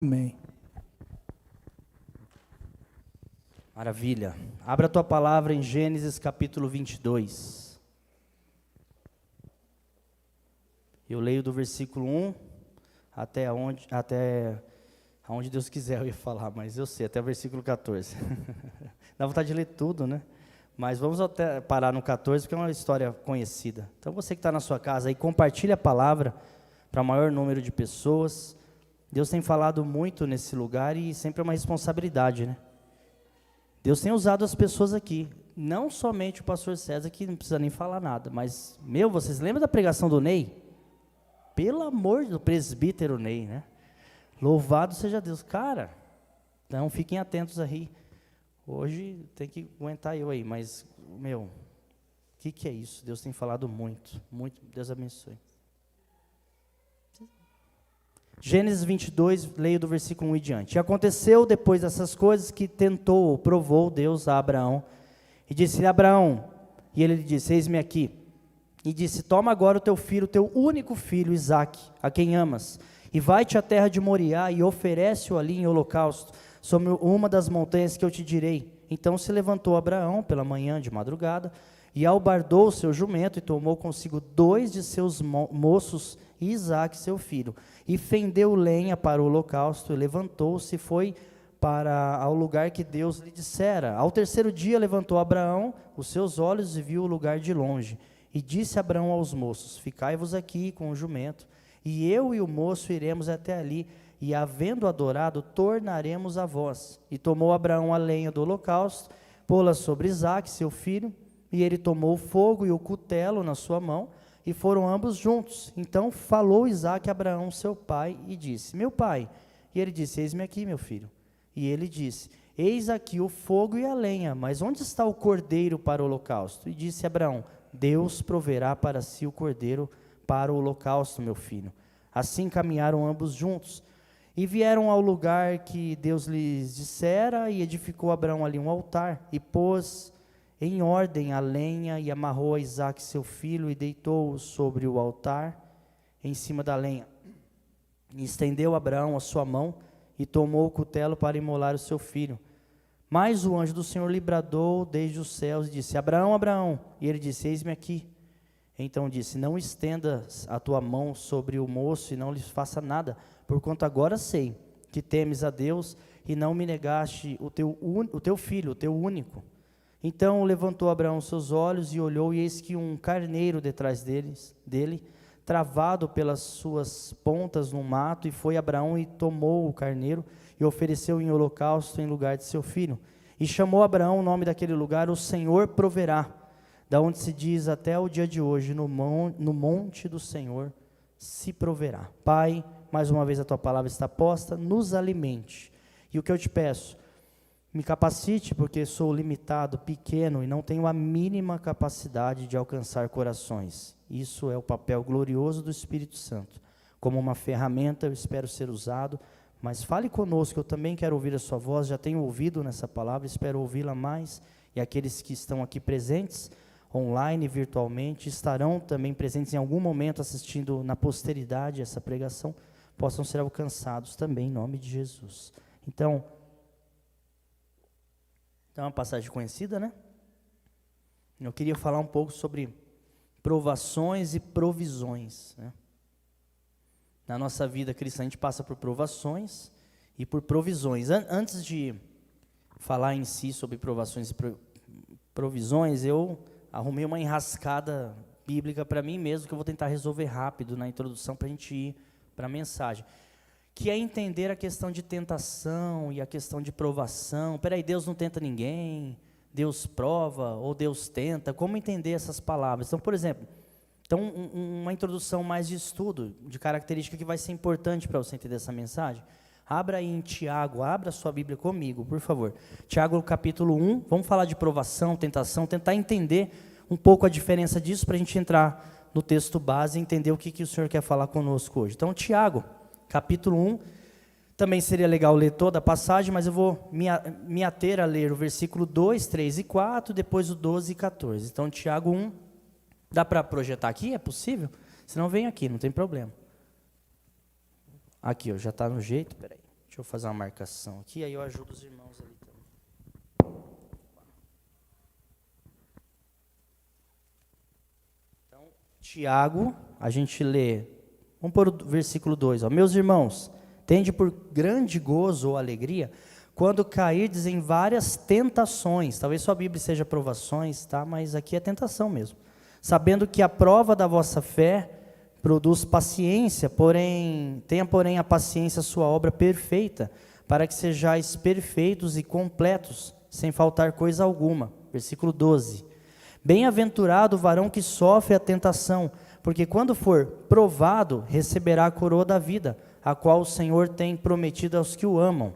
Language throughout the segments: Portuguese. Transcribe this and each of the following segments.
Amém. Maravilha. Abra a tua palavra em Gênesis capítulo 22. Eu leio do versículo 1 até onde Deus quiser eu ia falar, mas eu sei, até o versículo 14. Dá vontade de ler tudo, né? Mas vamos até parar no 14, porque é uma história conhecida. Então você que está na sua casa aí, compartilhe a palavra para o maior número de pessoas. Deus tem falado muito nesse lugar e sempre é uma responsabilidade, né? Deus tem usado as pessoas aqui, não somente o pastor César, que não precisa nem falar nada, mas, vocês lembram da pregação do Ney? Pelo amor do presbítero Ney, né? Louvado seja Deus. Cara, então fiquem atentos aí. Hoje tem que aguentar eu aí, mas, o que é isso? Deus tem falado muito, muito, Deus abençoe. Gênesis 22, leio do versículo 1 em diante. E aconteceu depois dessas coisas que tentou ou provou Deus a Abraão. E disse-lhe, Abraão, e ele lhe disse, eis-me aqui. E disse, toma agora o teu filho, o teu único filho, Isaque, a quem amas, e vai-te à terra de Moriá e oferece-o ali em holocausto, sobre uma das montanhas que eu te direi. Então se levantou Abraão pela manhã de madrugada, e albardou o seu jumento, e tomou consigo 2 de seus moços, e Isaque seu filho, e fendeu lenha para o holocausto, e levantou-se e foi ao lugar que Deus lhe dissera. Ao terceiro dia levantou Abraão os seus olhos e viu o lugar de longe, e disse Abraão aos moços, ficai-vos aqui com o jumento, e eu e o moço iremos até ali, e havendo adorado, tornaremos a vós. E tomou Abraão a lenha do holocausto, pô-la sobre Isaque seu filho, e ele tomou o fogo e o cutelo na sua mão, e foram ambos juntos. Então falou Isaque a Abraão, seu pai, e disse, meu pai. E ele disse, eis-me aqui, meu filho. E ele disse, eis aqui o fogo e a lenha, mas onde está o cordeiro para o holocausto? E disse Abraão, Deus proverá para si o cordeiro para o holocausto, meu filho. Assim caminharam ambos juntos, e vieram ao lugar que Deus lhes dissera, e edificou Abraão ali um altar, e pôs em ordem a lenha, e amarrou a Isaque seu filho, e deitou-o sobre o altar, em cima da lenha. E estendeu Abraão a sua mão, e tomou o cutelo para imolar o seu filho. Mas o anjo do Senhor lhe bradou desde os céus, e disse, Abraão, Abraão, e ele disse, eis-me aqui. Então disse, não estendas a tua mão sobre o moço, e não lhe faça nada, porquanto agora sei que temes a Deus, e não me negaste o teu filho, o teu único. Então levantou Abraão seus olhos e olhou, e eis que um carneiro detrás dele, travado pelas suas pontas no mato, e foi Abraão e tomou o carneiro, e ofereceu em holocausto em lugar de seu filho. E chamou Abraão o nome daquele lugar, o Senhor proverá, da onde se diz até o dia de hoje, no monte do Senhor se proverá. Pai, mais uma vez a tua palavra está posta, nos alimente. E o que eu te peço, me capacite, porque sou limitado, pequeno, e não tenho a mínima capacidade de alcançar corações. Isso é o papel glorioso do Espírito Santo. Como uma ferramenta, eu espero ser usado, mas fale conosco, eu também quero ouvir a sua voz, já tenho ouvido nessa palavra, espero ouvi-la mais, e aqueles que estão aqui presentes, online, virtualmente, estarão também presentes em algum momento, assistindo na posteridade essa pregação, possam ser alcançados também, em nome de Jesus. Então, é uma passagem conhecida, né? Eu queria falar um pouco sobre provações e provisões, né? Na nossa vida cristã, a gente passa por provações e por provisões. Antes de falar em si sobre provações e provisões, eu arrumei uma enrascada bíblica para mim mesmo, que eu vou tentar resolver rápido na introdução para a gente ir para a mensagem. Que é entender a questão de tentação e a questão de provação. Peraí, Deus não tenta ninguém, Deus prova ou Deus tenta. Como entender essas palavras? Então, por exemplo, uma introdução mais de estudo, de característica que vai ser importante para você entender essa mensagem. Abra aí em Tiago, abra sua Bíblia comigo, por favor. Tiago, capítulo 1, vamos falar de provação, tentação, tentar entender um pouco a diferença disso para a gente entrar no texto base e entender o que o Senhor quer falar conosco hoje. Então, Tiago, capítulo 1, também seria legal ler toda a passagem, mas eu vou me ater a ler o versículo 2, 3 e 4, depois o 12 e 14. Então, Tiago 1, dá para projetar aqui? É possível? Se não, vem aqui, não tem problema. Aqui, ó, já está no jeito, peraí, deixa Deixa eu fazer uma marcação aqui, aí eu ajudo os irmãos ali também. Então, Tiago, a gente lê, vamos pôr o versículo 2, ó. Meus irmãos, tende por grande gozo ou alegria, quando cairdes em várias tentações, talvez sua Bíblia seja provações, tá? Mas aqui é tentação mesmo. Sabendo que a prova da vossa fé produz paciência, tenha porém a paciência sua obra perfeita, para que sejais perfeitos e completos, sem faltar coisa alguma. Versículo 12. Bem-aventurado o varão que sofre a tentação, porque quando for provado, receberá a coroa da vida, a qual o Senhor tem prometido aos que o amam.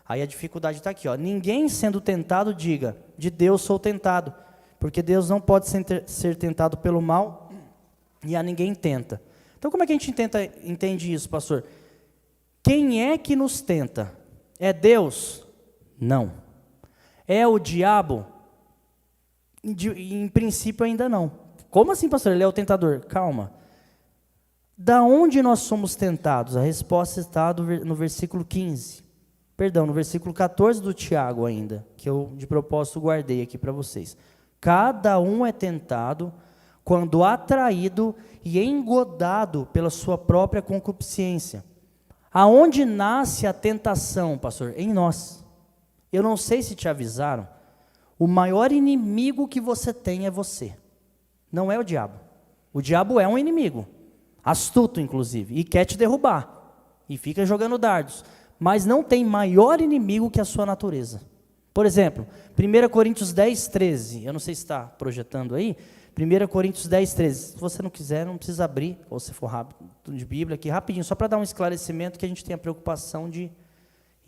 Aí a dificuldade está aqui, ó. Ninguém sendo tentado diga, de Deus sou tentado, porque Deus não pode ser tentado pelo mal, e a ninguém tenta. Então como é que a gente entende isso, pastor? Quem é que nos tenta? É Deus? Não. É o diabo? Em princípio ainda não. Como assim, pastor? Ele é o tentador? Calma. Da onde nós somos tentados? A resposta está no versículo 15. Perdão, no versículo 14 do Tiago ainda, que eu de propósito guardei aqui para vocês. Cada um é tentado quando atraído e engodado pela sua própria concupiscência. Aonde nasce a tentação, pastor? Em nós. Eu não sei se te avisaram, o maior inimigo que você tem é você. Não é o diabo. O diabo é um inimigo, astuto inclusive, e quer te derrubar, e fica jogando dardos. Mas não tem maior inimigo que a sua natureza. Por exemplo, 1 Coríntios 10, 13, eu não sei se está projetando aí, 1 Coríntios 10, 13, se você não quiser, não precisa abrir, ou se for rápido, de Bíblia aqui, rapidinho, só para dar um esclarecimento que a gente tem a preocupação de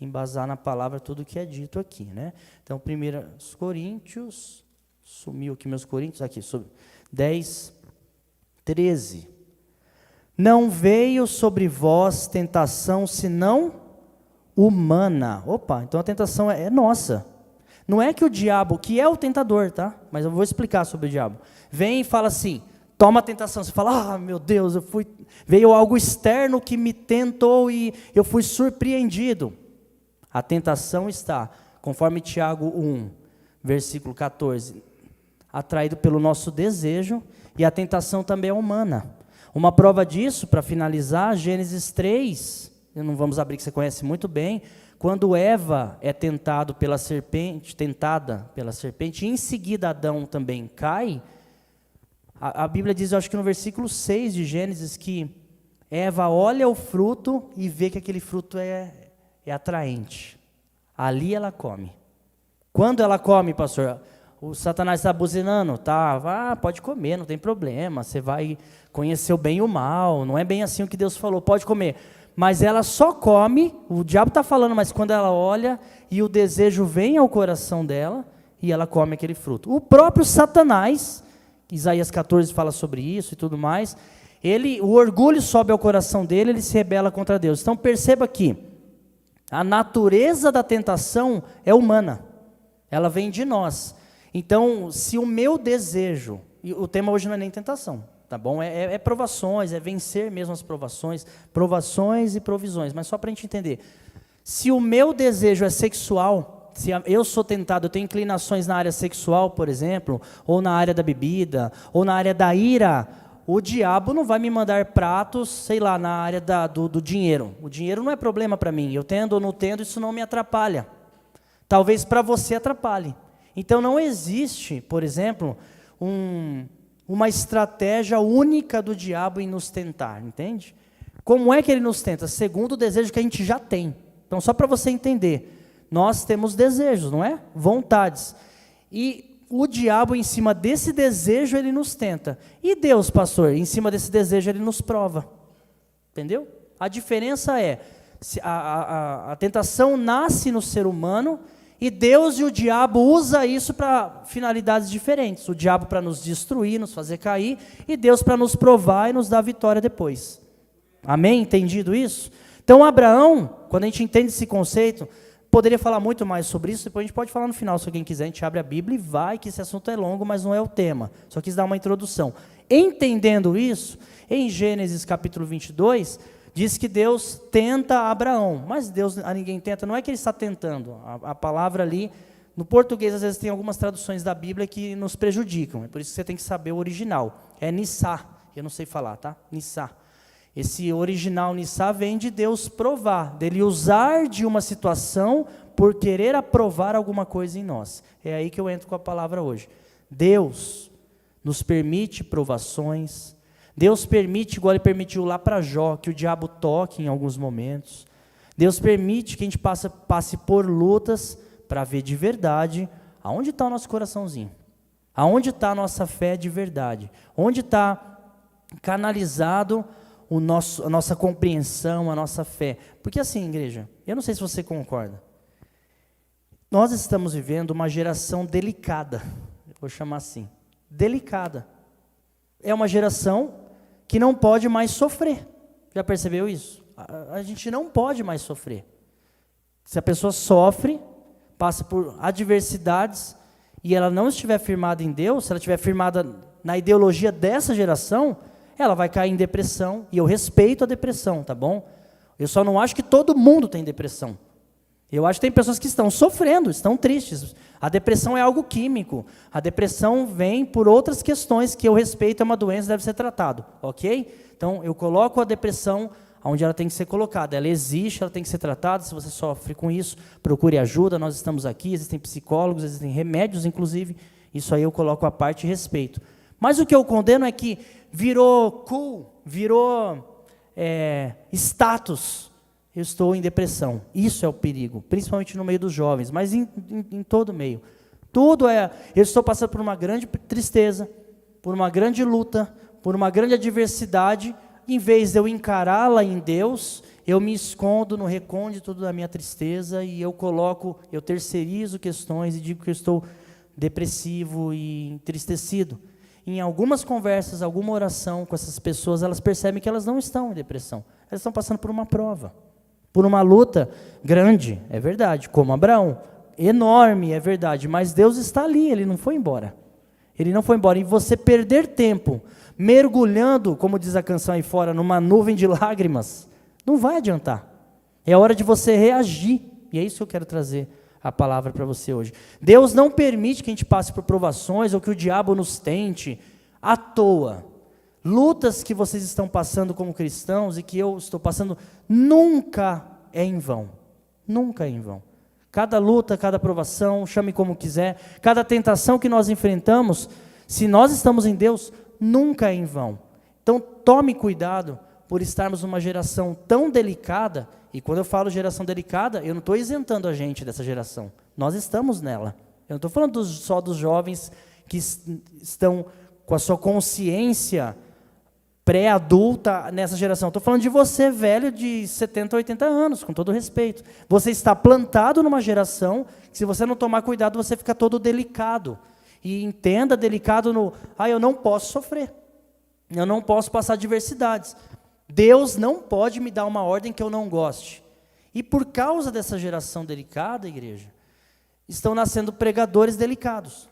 embasar na palavra tudo o que é dito aqui, né? Então, 1 Coríntios, sumiu aqui meus Coríntios, aqui, 10, 13. Não veio sobre vós tentação senão humana. Opa, então a tentação é nossa. Não é que o diabo, que é o tentador, tá? Mas eu vou explicar sobre o diabo. Vem e fala assim, toma a tentação. Você fala, meu Deus, veio algo externo que me tentou e eu fui surpreendido. A tentação está, conforme Tiago 1, versículo 14, atraído pelo nosso desejo, e a tentação também é humana. Uma prova disso, para finalizar, Gênesis 3, não vamos abrir, que você conhece muito bem, quando Eva é tentada pela serpente, e em seguida Adão também cai, a Bíblia diz, eu acho que no versículo 6 de Gênesis, que Eva olha o fruto e vê que aquele fruto é atraente. Ali ela come. Quando ela come, pastor, o Satanás está buzinando, pode comer, não tem problema, você vai conhecer o bem e o mal, não é bem assim o que Deus falou, pode comer. Mas ela só come, o diabo está falando, mas quando ela olha e o desejo vem ao coração dela, e ela come aquele fruto. O próprio Satanás, Isaías 14 fala sobre isso e tudo mais, o orgulho sobe ao coração dele, ele se rebela contra Deus. Então perceba aqui, a natureza da tentação é humana, ela vem de nós. Então, se o meu desejo, e o tema hoje não é nem tentação, tá bom? É provações, é vencer mesmo as provações e provisões, mas só para a gente entender. Se o meu desejo é sexual, se eu sou tentado, eu tenho inclinações na área sexual, por exemplo, ou na área da bebida, ou na área da ira, o diabo não vai me mandar pratos, sei lá, na área do dinheiro. O dinheiro não é problema para mim, eu tendo ou não tendo, isso não me atrapalha. Talvez para você atrapalhe. Então não existe, por exemplo, uma estratégia única do diabo em nos tentar, entende? Como é que ele nos tenta? Segundo o desejo que a gente já tem. Então, só para você entender, nós temos desejos, não é? Vontades. E o diabo, em cima desse desejo, ele nos tenta. E Deus, pastor, em cima desse desejo, ele nos prova. Entendeu? A diferença é, a tentação nasce no ser humano, e Deus e o diabo usam isso para finalidades diferentes. O diabo para nos destruir, nos fazer cair, e Deus para nos provar e nos dar vitória depois. Amém? Entendido isso? Então Abraão, quando a gente entende esse conceito, poderia falar muito mais sobre isso, depois a gente pode falar no final, se alguém quiser, a gente abre a Bíblia e vai, que esse assunto é longo, mas não é o tema. Só quis dar uma introdução. Entendendo isso, em Gênesis capítulo 22, diz que Deus tenta Abraão, mas Deus a ninguém tenta, não é que ele está tentando, a palavra ali, no português às vezes tem algumas traduções da Bíblia que nos prejudicam, é por isso que você tem que saber o original, é Nissá, eu não sei falar, tá? Nissá. Esse original Nissá vem de Deus provar, dele usar de uma situação por querer aprovar alguma coisa em nós. É aí que eu entro com a palavra hoje. Deus nos permite provações, Deus permite, igual Ele permitiu lá para Jó, que o diabo toque em alguns momentos. Deus permite que a gente passe por lutas para ver de verdade aonde está o nosso coraçãozinho, aonde está a nossa fé de verdade, onde está canalizado a nossa compreensão, a nossa fé. Porque assim, igreja, eu não sei se você concorda, nós estamos vivendo uma geração delicada, eu vou chamar assim, delicada. É uma geração que não pode mais sofrer. Já percebeu isso? A gente não pode mais sofrer. Se a pessoa sofre, passa por adversidades, e ela não estiver firmada em Deus, se ela estiver firmada na ideologia dessa geração, ela vai cair em depressão, e eu respeito a depressão, tá bom? Eu só não acho que todo mundo tem depressão. Eu acho que tem pessoas que estão sofrendo, estão tristes. A depressão é algo químico. A depressão vem por outras questões que eu respeito, é uma doença, deve ser tratado, ok? Então, eu coloco a depressão onde ela tem que ser colocada. Ela existe, ela tem que ser tratada. Se você sofre com isso, procure ajuda. Nós estamos aqui, existem psicólogos, existem remédios, inclusive. Isso aí eu coloco à parte e respeito. Mas o que eu condeno é que virou cool, virou status. Eu estou em depressão. Isso é o perigo, principalmente no meio dos jovens, mas em todo meio. Eu estou passando por uma grande tristeza, por uma grande luta, por uma grande adversidade. Em vez de eu encará-la em Deus, eu me escondo no recôndito da minha tristeza e eu terceirizo questões e digo que eu estou depressivo e entristecido. Em algumas conversas, alguma oração com essas pessoas, elas percebem que elas não estão em depressão. Elas estão passando por uma prova, por uma luta grande, é verdade, como Abraão, enorme, é verdade, mas Deus está ali, Ele não foi embora. Ele não foi embora. E você perder tempo mergulhando, como diz a canção aí fora, numa nuvem de lágrimas, não vai adiantar. É hora de você reagir. E é isso que eu quero trazer a palavra para você hoje. Deus não permite que a gente passe por provações ou que o diabo nos tente à toa. Lutas que vocês estão passando como cristãos e que eu estou passando, nunca é em vão. Nunca é em vão. Cada luta, cada provação, chame como quiser, cada tentação que nós enfrentamos, se nós estamos em Deus, nunca é em vão. Então tome cuidado por estarmos numa geração tão delicada, e quando eu falo geração delicada, eu não estou isentando a gente dessa geração, nós estamos nela. Eu não estou falando só dos jovens que estão com a sua consciência pré-adulta nessa geração. Estou falando de você, velho, de 70, 80 anos, com todo respeito. Você está plantado numa geração que, se você não tomar cuidado, você fica todo delicado. E entenda delicado eu não posso sofrer. Eu não posso passar adversidades. Deus não pode me dar uma ordem que eu não goste. E por causa dessa geração delicada, igreja, estão nascendo pregadores delicados.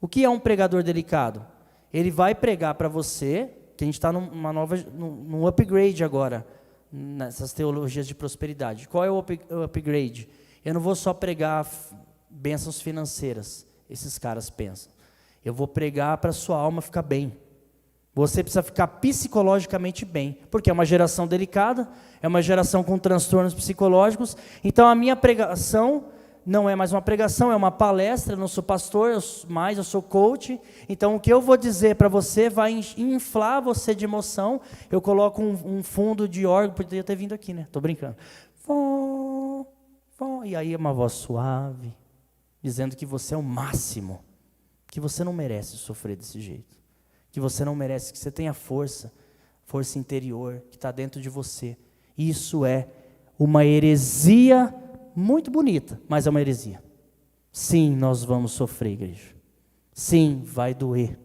O que é um pregador delicado? Ele vai pregar para você, que a gente está num upgrade agora, nessas teologias de prosperidade. Qual é o upgrade? Eu não vou só pregar bênçãos financeiras, esses caras pensam. Eu vou pregar para a sua alma ficar bem. Você precisa ficar psicologicamente bem, porque é uma geração delicada, é uma geração com transtornos psicológicos. Então a minha pregação não é mais uma pregação, é uma palestra. Eu não sou pastor, eu sou coach. Então o que eu vou dizer para você vai inflar você de emoção. Eu coloco um fundo de órgão, poderia ter vindo aqui, né? Estou brincando. E aí é uma voz suave, dizendo que você é o máximo, que você não merece sofrer desse jeito, que você não merece, que você tenha força interior, que está dentro de você. Isso é uma heresia muito bonita, mas é uma heresia. Sim, nós vamos sofrer, igreja. Sim, vai doer.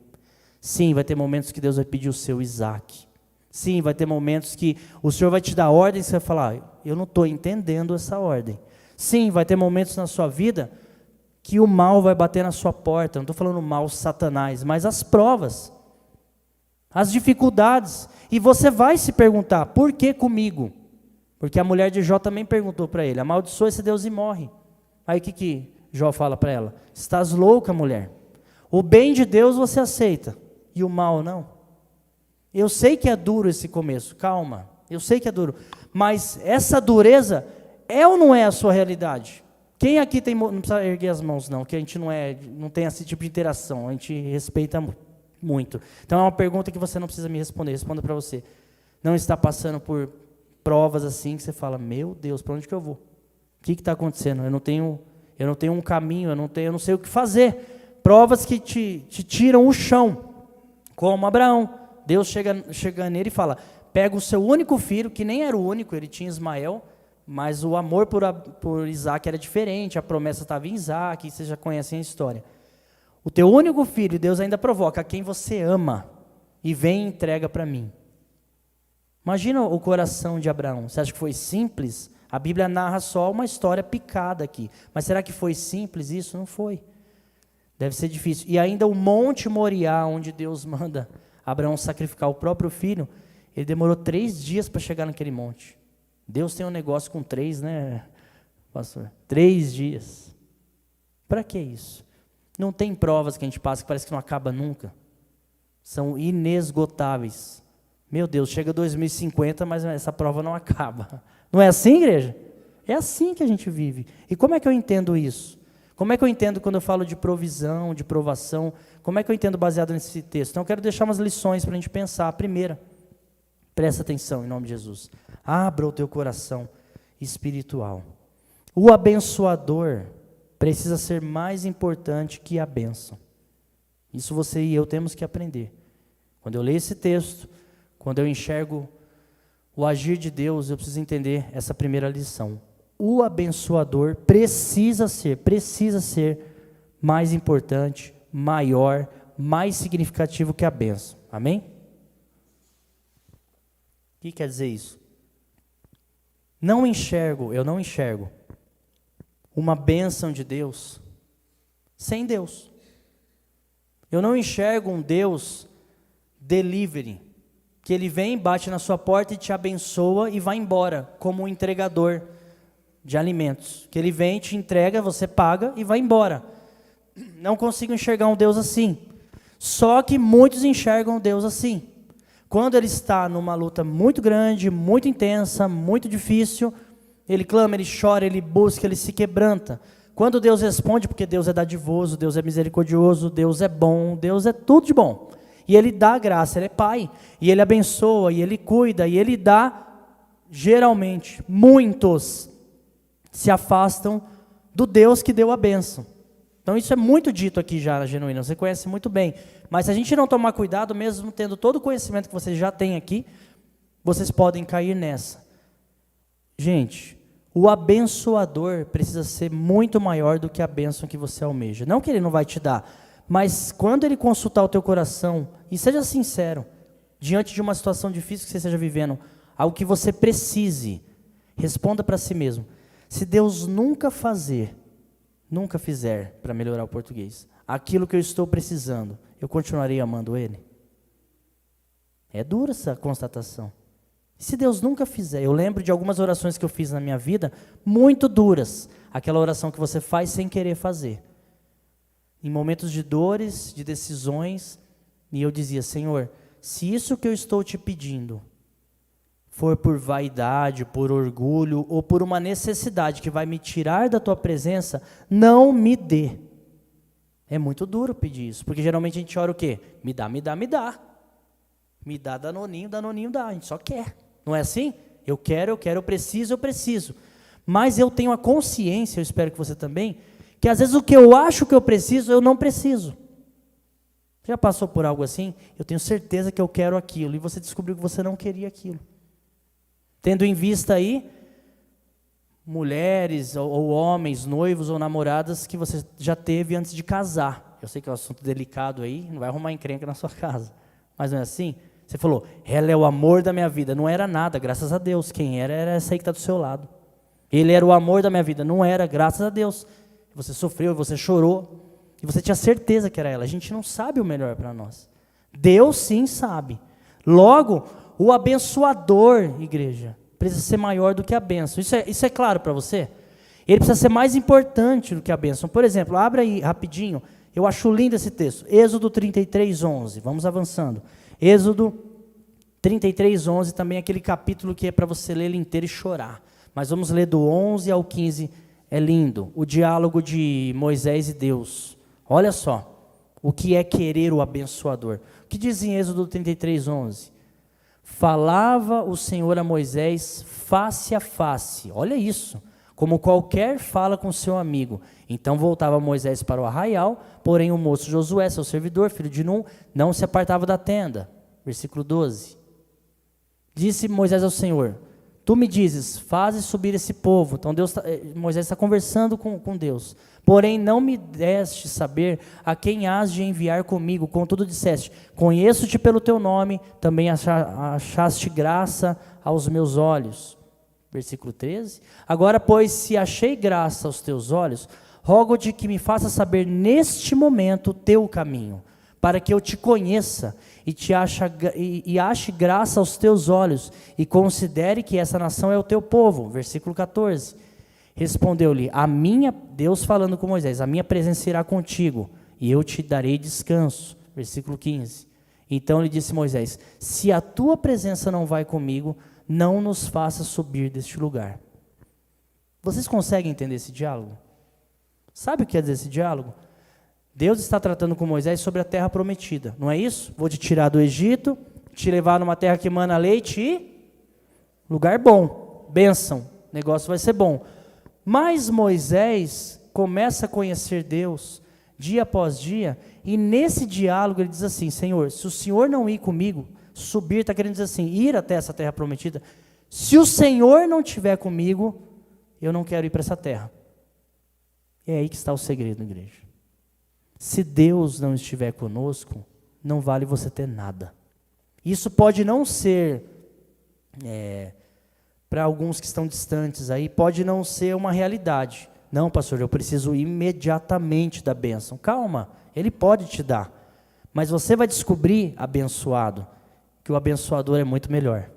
Sim, vai ter momentos que Deus vai pedir o seu Isaac. Sim, vai ter momentos que o Senhor vai te dar ordem e você vai falar, eu não estou entendendo essa ordem. Sim, vai ter momentos na sua vida que o mal vai bater na sua porta. Não estou falando mal Satanás, mas as provas. as dificuldades. E você vai se perguntar, por que comigo? Porque a mulher de Jó também perguntou para ele, amaldiçoa esse Deus e morre. Aí o que Jó fala para ela? Estás louca, mulher. O bem de Deus você aceita, e o mal não. Eu sei que é duro esse começo, calma. Eu sei que é duro, mas essa dureza é ou não é a sua realidade? Quem aqui tem, não precisa erguer as mãos não, que a gente não tem esse tipo de interação, a gente respeita muito. Então é uma pergunta que você não precisa me responder, responda para você. Não está passando por provas assim que você fala, meu Deus, para onde que eu vou? O que está acontecendo? Eu não tenho um caminho, eu não sei o que fazer. Provas que te tiram o chão, como Abraão. Deus chega nele e fala, pega o seu único filho, que nem era o único, ele tinha Ismael, mas o amor por Isaac era diferente, a promessa estava em Isaac, vocês já conhecem a história. O teu único filho, Deus ainda provoca, a quem você ama, e vem e entrega para mim. Imagina o coração de Abraão, você acha que foi simples? A Bíblia narra só uma história picada aqui, mas será que foi simples isso? Não foi. Deve ser difícil. E ainda o Monte Moriá, onde Deus manda Abraão sacrificar o próprio filho, ele demorou 3 dias para chegar naquele monte. Deus tem um negócio com 3, né, pastor? 3 dias. Para que isso? Não tem provas que a gente passa que parece que não acaba nunca. São inesgotáveis. Meu Deus, chega 2050, mas essa prova não acaba. Não é assim, igreja? É assim que a gente vive. E como é que eu entendo isso? Como é que eu entendo quando eu falo de provisão, de provação? Como é que eu entendo baseado nesse texto? Então eu quero deixar umas lições para a gente pensar. A primeira, presta atenção em nome de Jesus. Abra o teu coração espiritual. O abençoador precisa ser mais importante que a bênção. Isso você e eu temos que aprender. Quando eu leio esse texto, quando eu enxergo o agir de Deus, eu preciso entender essa primeira lição. O abençoador precisa ser mais importante, maior, mais significativo que a bênção. Amém? O que quer dizer isso? Eu não enxergo uma bênção de Deus sem Deus. Eu não enxergo um Deus delivery, que ele vem, bate na sua porta e te abençoa e vai embora, como um entregador de alimentos. Que ele vem, te entrega, você paga e vai embora. Não consigo enxergar um Deus assim. Só que muitos enxergam um Deus assim. Quando ele está numa luta muito grande, muito intensa, muito difícil, ele clama, ele chora, ele busca, ele se quebranta. Quando Deus responde, porque Deus é dadivoso, Deus é misericordioso, Deus é bom, Deus é tudo de bom. E ele dá graça, ele é pai, e ele abençoa, e ele cuida, e ele dá, geralmente, muitos se afastam do Deus que deu a bênção. Então isso é muito dito aqui já na Genuína, você conhece muito bem. Mas se a gente não tomar cuidado, mesmo tendo todo o conhecimento que vocês já têm aqui, vocês podem cair nessa. Gente, o abençoador precisa ser muito maior do que a bênção que você almeja. Não que ele não vai te dar, mas quando ele consultar o teu coração, e seja sincero, diante de uma situação difícil que você esteja vivendo, algo que você precise, responda para si mesmo. Se Deus nunca fizer, para melhorar o português, aquilo que eu estou precisando, eu continuarei amando Ele? É dura essa constatação. Se Deus nunca fizer, eu lembro de algumas orações que eu fiz na minha vida, muito duras, aquela oração que você faz sem querer fazer. Em momentos de dores, de decisões, e eu dizia, Senhor, se isso que eu estou te pedindo for por vaidade, por orgulho, ou por uma necessidade que vai me tirar da tua presença, não me dê. É muito duro pedir isso, porque geralmente a gente ora o quê? Me dá, me dá, me dá. Me dá danoninho, danoninho dá, a gente só quer. Não é assim? Eu quero, eu preciso. Mas eu tenho a consciência, eu espero que você também, que às vezes o que eu acho que eu preciso, eu não preciso. Já passou por algo assim? Eu tenho certeza que eu quero aquilo, e você descobriu que você não queria aquilo. Tendo em vista aí, mulheres ou homens, noivos ou namoradas que você já teve antes de casar. Eu sei que é um assunto delicado aí, não vai arrumar encrenca na sua casa. Mas não é assim? Você falou, ela é o amor da minha vida. Não era nada, graças a Deus. Quem era essa aí que está do seu lado. Ele era o amor da minha vida. Não era, graças a Deus. Você sofreu, você chorou. E você tinha certeza que era ela. A gente não sabe o melhor para nós. Deus sim sabe. Logo, o abençoador, igreja, precisa ser maior do que a bênção. Isso é claro para você? Ele precisa ser mais importante do que a bênção. Por exemplo, abra aí rapidinho, eu acho lindo esse texto, Êxodo 33:11, vamos avançando. Êxodo 33:11, também aquele capítulo que é para você ler ele inteiro e chorar. Mas vamos ler do 11 ao 15, é lindo. O diálogo de Moisés e Deus. Olha só, o que é querer o abençoador. O que diz em Êxodo 33:11? Falava o Senhor a Moisés face a face, olha isso, como qualquer fala com seu amigo. Então voltava Moisés para o arraial, porém o moço Josué, seu servidor, filho de Nun, não se apartava da tenda. Versículo 12. Disse Moisés ao Senhor, tu me dizes, fazes subir esse povo. Então Moisés está conversando com Deus. Porém não me deste saber a quem has de enviar comigo. Contudo disseste, conheço-te pelo teu nome, também achaste graça aos meus olhos. Versículo 13. Agora, pois, se achei graça aos teus olhos, rogo-te que me faça saber neste momento o teu caminho, para que eu te conheça e ache graça aos teus olhos, e considere que essa nação é o teu povo. Versículo 14. Respondeu-lhe, Deus falando com Moisés, a minha presença irá contigo, e eu te darei descanso. Versículo 15. Então lhe disse Moisés, se a tua presença não vai comigo, não nos faça subir deste lugar. Vocês conseguem entender esse diálogo? Sabe o que quer dizer esse diálogo? Deus está tratando com Moisés sobre a terra prometida, não é isso? Vou te tirar do Egito, te levar numa terra que emana leite e lugar bom, bênção, o negócio vai ser bom. Mas Moisés começa a conhecer Deus dia após dia, e nesse diálogo ele diz assim, Senhor, se o Senhor não ir comigo, subir, está querendo dizer assim, ir até essa terra prometida, se o Senhor não estiver comigo, eu não quero ir para essa terra. É aí que está o segredo, igreja. Se Deus não estiver conosco, não vale você ter nada. Isso pode não ser, para alguns que estão distantes aí, pode não ser uma realidade. Não, pastor, eu preciso imediatamente da bênção. Calma, Ele pode te dar. Mas você vai descobrir, abençoado, que o abençoador é muito melhor.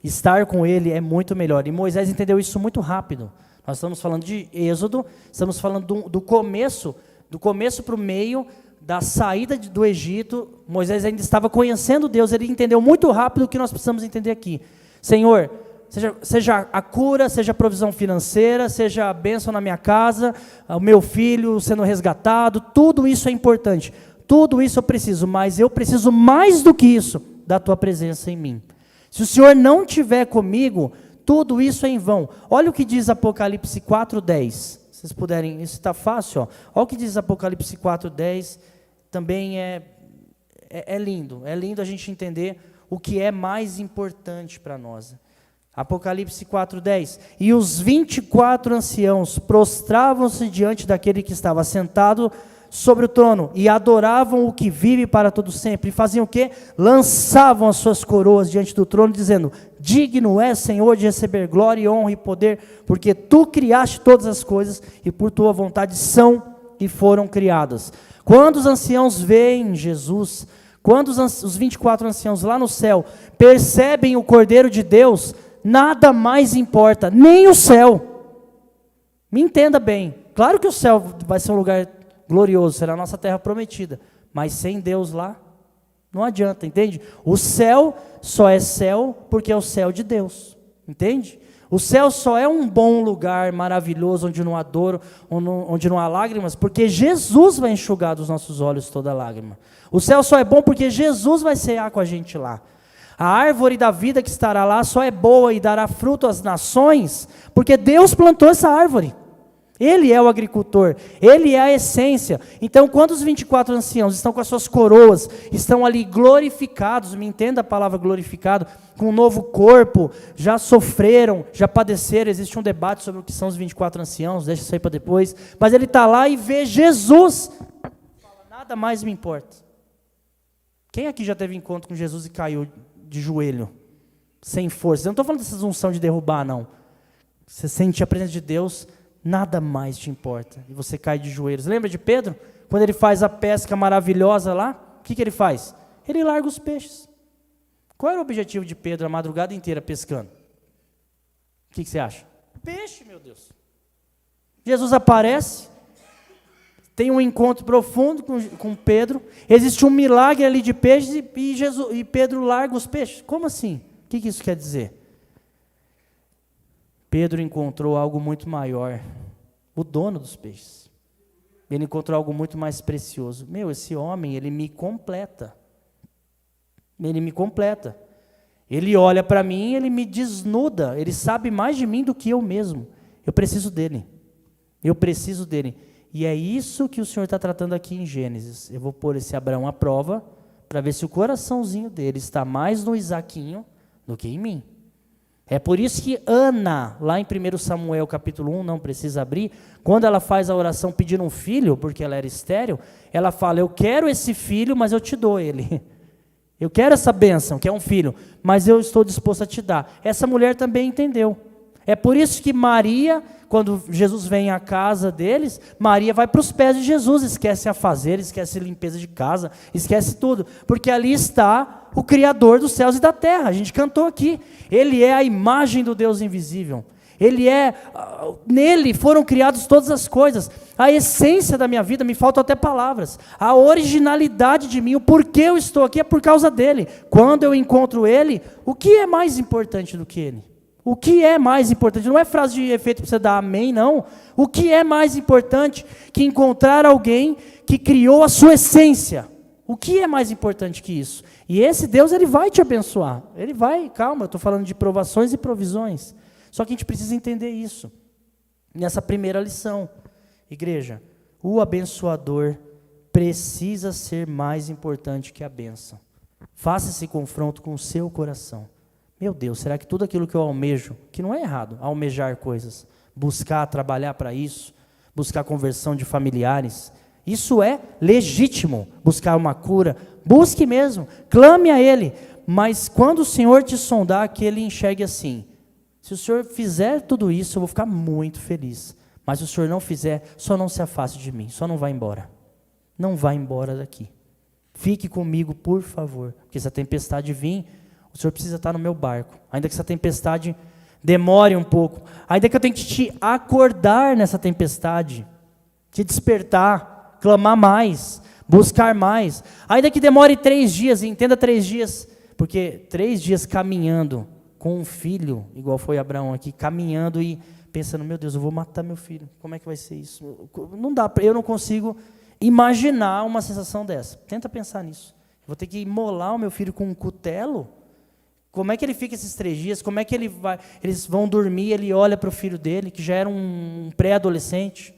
Estar com Ele é muito melhor. E Moisés entendeu isso muito rápido. Nós estamos falando de Êxodo, estamos falando do começo para o meio, da saída do Egito. Moisés ainda estava conhecendo Deus, ele entendeu muito rápido o que nós precisamos entender aqui. Senhor, seja a cura, seja a provisão financeira, seja a bênção na minha casa, o meu filho sendo resgatado, tudo isso é importante, tudo isso eu preciso, mas eu preciso mais do que isso, da tua presença em mim. Se o Senhor não estiver comigo, tudo isso é em vão. Olha o que diz Apocalipse 4:10, se vocês puderem, isso está fácil, ó. Olha o que diz Apocalipse 4:10, também é lindo a gente entender o que é mais importante para nós. Apocalipse 4:10, e os 24 anciãos prostravam-se diante daquele que estava sentado sobre o trono, e adoravam o que vive para todo sempre, e faziam o quê? Lançavam as suas coroas diante do trono, dizendo, digno é, Senhor, de receber glória, honra e poder, porque Tu criaste todas as coisas, e por Tua vontade são e foram criadas. Quando os anciãos veem Jesus, quando os 24 anciãos lá no céu, percebem o Cordeiro de Deus, nada mais importa, nem o céu. Me entenda bem, claro que o céu vai ser um lugar glorioso, será a nossa terra prometida, mas sem Deus lá, não adianta, entende? O céu só é céu porque é o céu de Deus, entende? O céu só é um bom lugar maravilhoso, onde não há dor, onde não há lágrimas, porque Jesus vai enxugar dos nossos olhos toda lágrima. O céu só é bom porque Jesus vai cear com a gente lá. A árvore da vida que estará lá só é boa e dará fruto às nações, porque Deus plantou essa árvore. Ele é o agricultor, Ele é a essência. Então, quando os 24 anciãos estão com as suas coroas, estão ali glorificados, me entenda a palavra glorificado, com um novo corpo, já sofreram, já padeceram, existe um debate sobre o que são os 24 anciãos, deixa isso aí para depois, mas ele está lá e vê Jesus, fala, nada mais me importa. Quem aqui já teve encontro com Jesus e caiu de joelho, sem força? Eu não estou falando dessa unção de derrubar, não. Você sente a presença de Deus, nada mais te importa, e você cai de joelhos. Lembra de Pedro? Quando ele faz a pesca maravilhosa lá, o que ele faz? ele larga os peixes. Qual era o objetivo de Pedro a madrugada inteira pescando? O que você acha? Peixe, meu Deus. Jesus aparece, tem um encontro profundo com Pedro, existe um milagre ali de peixes e Pedro larga os peixes. Como assim? O que isso quer dizer? Pedro encontrou algo muito maior, o dono dos peixes. Ele encontrou algo muito mais precioso. Esse homem, ele me completa. Ele me completa. Ele olha para mim, ele me desnuda, ele sabe mais de mim do que eu mesmo. Eu preciso dele. Eu preciso dele. E é isso que o Senhor está tratando aqui em Gênesis. Eu vou pôr esse Abraão à prova, para ver se o coraçãozinho dele está mais no Isaquinho do que em mim. É por isso que Ana, lá em 1 Samuel capítulo 1, não precisa abrir, quando ela faz a oração pedindo um filho, porque ela era estéril, ela fala, eu quero esse filho, mas eu te dou ele. Eu quero essa bênção, que é um filho, mas eu estou disposto a te dar. Essa mulher também entendeu. É por isso que Maria, quando Jesus vem à casa deles, Maria vai para os pés de Jesus, esquece a fazer, esquece a limpeza de casa, esquece tudo, porque ali está o Criador dos céus e da terra. A gente cantou aqui, Ele é a imagem do Deus invisível, nele foram criadas todas as coisas, a essência da minha vida, me faltam até palavras, a originalidade de mim, o porquê eu estou aqui é por causa dele. Quando eu encontro ele, o que é mais importante do que ele? O que é mais importante? Não é frase de efeito para você dar amém, não. O que é mais importante que encontrar alguém que criou a sua essência? O que é mais importante que isso? E esse Deus, ele vai te abençoar. Ele vai, calma, eu estou falando de provações e provisões. Só que a gente precisa entender isso. Nessa primeira lição, igreja, o abençoador precisa ser mais importante que a bênção. Faça esse confronto com o seu coração. Meu Deus, será que tudo aquilo que eu almejo, que não é errado, almejar coisas, buscar trabalhar para isso, buscar conversão de familiares, isso é legítimo, buscar uma cura, busque mesmo, clame a Ele, mas quando o Senhor te sondar, que Ele enxergue assim, se o Senhor fizer tudo isso, eu vou ficar muito feliz, mas se o Senhor não fizer, só não se afaste de mim, só não vá embora, não vá embora daqui, fique comigo por favor, porque se a tempestade vir, o Senhor precisa estar no meu barco, ainda que essa tempestade demore um pouco, ainda que eu tenha que te acordar nessa tempestade, te despertar, clamar mais, buscar mais, ainda que demore 3 dias, entenda 3 dias, porque 3 dias caminhando com um filho, igual foi Abraão aqui, caminhando e pensando, meu Deus, eu vou matar meu filho, como é que vai ser isso? Não dá, eu não consigo imaginar uma sensação dessa, tenta pensar nisso, eu vou ter que imolar o meu filho com um cutelo. Como é que ele fica esses 3 dias? Como é que eles vão dormir? Ele olha para o filho dele, que já era um pré-adolescente.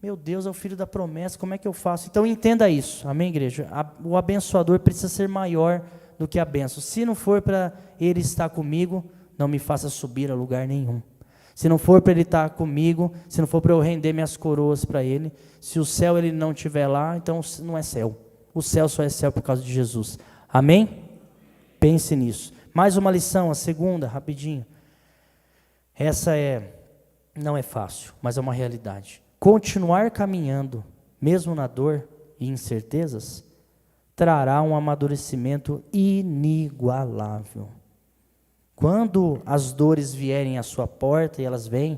Meu Deus, é o filho da promessa, como é que eu faço? Então entenda isso, amém, igreja? O abençoador precisa ser maior do que a bênção. Se não for para ele estar comigo, não me faça subir a lugar nenhum. Se não for para ele estar comigo, se não for para eu render minhas coroas para ele, se o céu ele não estiver lá, então não é céu. O céu só é céu por causa de Jesus. Amém? Pense nisso. Mais uma lição, a segunda, rapidinho. Essa não é fácil, mas é uma realidade. Continuar caminhando, mesmo na dor e incertezas, trará um amadurecimento inigualável. Quando as dores vierem à sua porta, e elas vêm,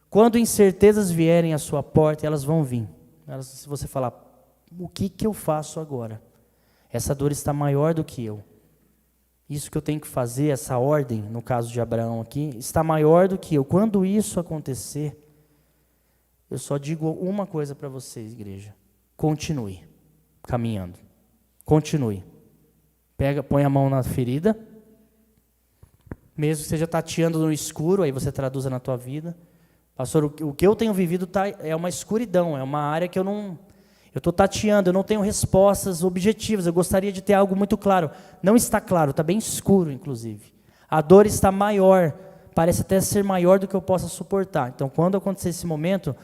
quando incertezas vierem à sua porta, elas vão vir. Se você falar, o que eu faço agora? Essa dor está maior do que eu. Isso que eu tenho que fazer, essa ordem, no caso de Abraão aqui, está maior do que eu. Quando isso acontecer, eu só digo uma coisa para vocês, igreja. Continue caminhando. Continue. Põe a mão na ferida. Mesmo que esteja tateando no escuro, aí você traduza na tua vida. Pastor, o que eu tenho vivido é uma escuridão, é uma área que eu estou tateando, eu não tenho respostas objetivas, eu gostaria de ter algo muito claro. Não está claro, está bem escuro, inclusive. A dor está maior, parece até ser maior do que eu possa suportar. Então, quando acontecer esse momento,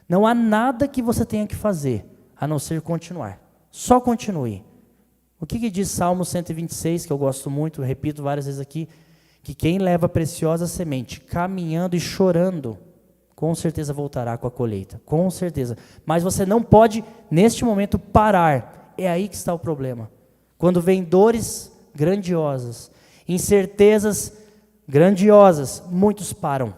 não há nada que você tenha que fazer, a não ser continuar. Só continue. O que diz Salmo 126, que eu gosto muito, eu repito várias vezes aqui, que quem leva a preciosa semente, caminhando e chorando, com certeza voltará com a colheita, com certeza. Mas você não pode, neste momento, parar. É aí que está o problema. Quando vem dores grandiosas, incertezas grandiosas, muitos param.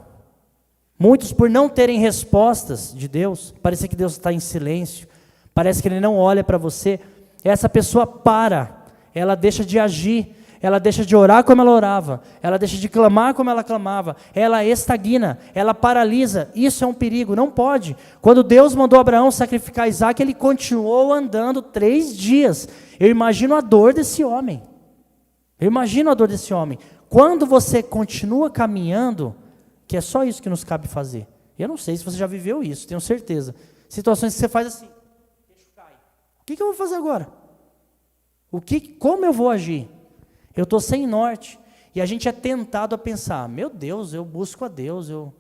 Muitos, por não terem respostas de Deus, parece que Deus está em silêncio, parece que Ele não olha para você, essa pessoa para, ela deixa de agir, ela deixa de orar como ela orava, ela deixa de clamar como ela clamava, ela estagna, ela paralisa. Isso é um perigo, não pode. Quando Deus mandou Abraão sacrificar Isaac, ele continuou andando 3 dias. Eu imagino a dor desse homem. Quando você continua caminhando, que é só isso que nos cabe fazer. Eu não sei se você já viveu isso, tenho certeza. Situações que você faz assim, deixa cair. O que eu vou fazer agora? Como eu vou agir? Eu estou sem norte. E a gente é tentado a pensar, meu Deus, eu busco a Deus, eu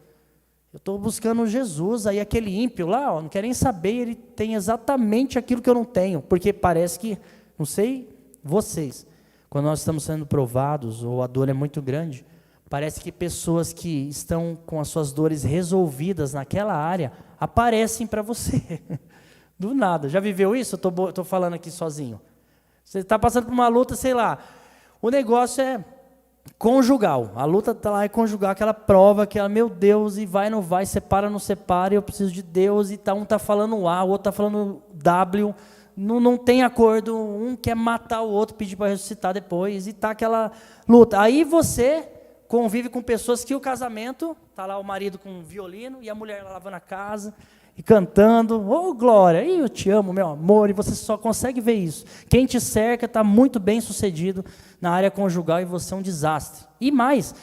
estou buscando Jesus, aí aquele ímpio lá, não quer nem saber, ele tem exatamente aquilo que eu não tenho, porque parece que, não sei vocês, quando nós estamos sendo provados, ou a dor é muito grande, parece que pessoas que estão com as suas dores resolvidas naquela área, aparecem para você, do nada. Já viveu isso? Eu estou falando aqui sozinho. Você está passando por uma luta, sei lá, o negócio é conjugal, a luta está lá, é conjugal, aquela prova, meu Deus, e vai, não vai, separa, não separa, eu preciso de Deus, e um está falando A, o outro está falando W, não tem acordo, um quer matar o outro, pedir para ressuscitar depois, e está aquela luta. Aí você convive com pessoas que o casamento, está lá o marido com violino, e a mulher lavando a casa, e cantando, oh glória, eu te amo, meu amor, e você só consegue ver isso. Quem te cerca está muito bem sucedido na área conjugal e você é um desastre. E mais,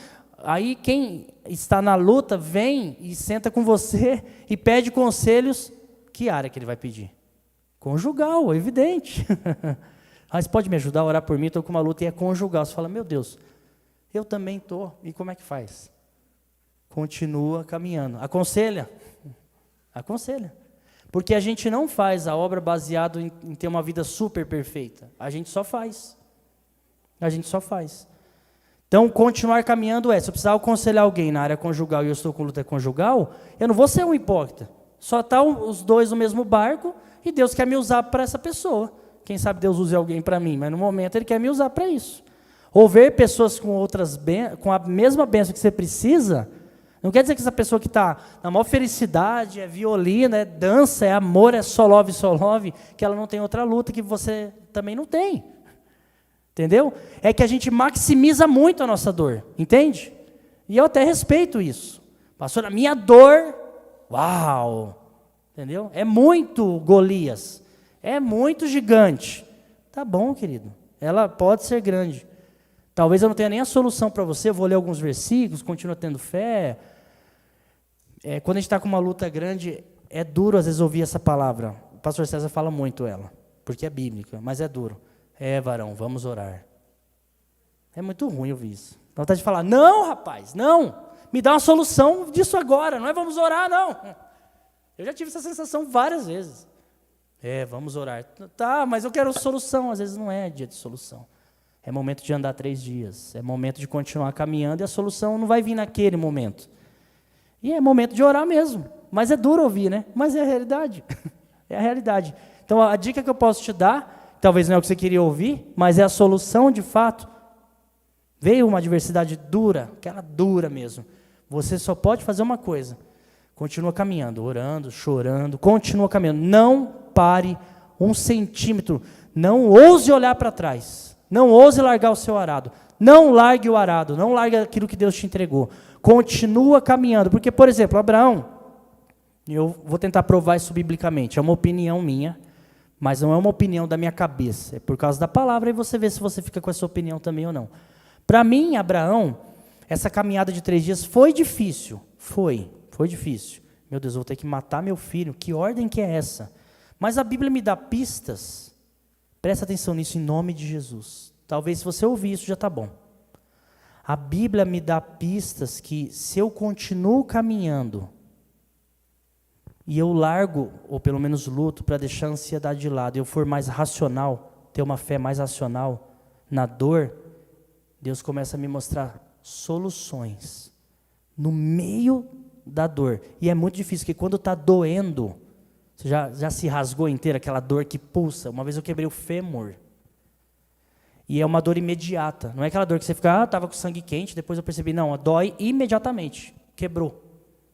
aí quem está na luta vem e senta com você e pede conselhos, que área que ele vai pedir? Conjugal, evidente. Mas pode me ajudar a orar por mim, estou com uma luta e é conjugal. Você fala, meu Deus, eu também estou, e como é que faz? Continua caminhando. Aconselha. Porque a gente não faz a obra baseado em ter uma vida super perfeita. A gente só faz. Então, continuar caminhando se eu precisar aconselhar alguém na área conjugal e eu estou com luta conjugal, eu não vou ser um hipócrita. Só estão os dois no mesmo barco e Deus quer me usar para essa pessoa. Quem sabe Deus use alguém para mim, mas no momento Ele quer me usar para isso. Ou ver pessoas com a mesma bênção que você precisa. Não quer dizer que essa pessoa que está na maior felicidade, é violino, é dança, é amor, é só love, que ela não tem outra luta que você também não tem. Entendeu? É que a gente maximiza muito a nossa dor, entende? E eu até respeito isso. Pastor, a minha dor, uau! Entendeu? É muito Golias, é muito gigante. Tá bom, querido, ela pode ser grande. Talvez eu não tenha nem a solução para você, eu vou ler alguns versículos, continua tendo fé. Quando a gente está com uma luta grande, é duro às vezes ouvir essa palavra. O pastor César fala muito ela, porque é bíblica, mas é duro. Varão, vamos orar. É muito ruim ouvir isso. Dá vontade de falar, não rapaz, não, me dá uma solução disso agora, não é vamos orar não. Eu já tive essa sensação várias vezes. Vamos orar. Tá, mas eu quero solução, às vezes não é dia de solução. É momento de andar 3 dias, é momento de continuar caminhando e a solução não vai vir naquele momento. E é momento de orar mesmo, mas é duro ouvir, né? Mas é a realidade, é a realidade. Então a dica que eu posso te dar, talvez não é o que você queria ouvir, mas é a solução de fato. Veio uma adversidade dura, aquela dura mesmo. Você só pode fazer uma coisa, continua caminhando, orando, chorando, continua caminhando. Não pare 1 centímetro, não ouse olhar para trás. Não ouse largar o seu arado. Não largue o arado. Não largue aquilo que Deus te entregou. Continua caminhando. Porque, por exemplo, Abraão, eu vou tentar provar isso biblicamente. É uma opinião minha, mas não é uma opinião da minha cabeça. É por causa da palavra e você vê se você fica com essa opinião também ou não. Para mim, Abraão, essa caminhada de 3 dias foi difícil. Foi difícil. Meu Deus, eu vou ter que matar meu filho. Que ordem que é essa? Mas a Bíblia me dá pistas. Presta atenção nisso em nome de Jesus. Talvez se você ouvir isso já está bom. A Bíblia me dá pistas que se eu continuo caminhando e eu largo, ou pelo menos luto, para deixar a ansiedade de lado, e eu for mais racional, ter uma fé mais racional na dor, Deus começa a me mostrar soluções no meio da dor. E é muito difícil, porque quando está doendo, você já se rasgou inteira, aquela dor que pulsa. Uma vez eu quebrei o fêmur. E é uma dor imediata. Não é aquela dor que você fica, estava com sangue quente, depois eu percebi. Não, dói imediatamente. Quebrou.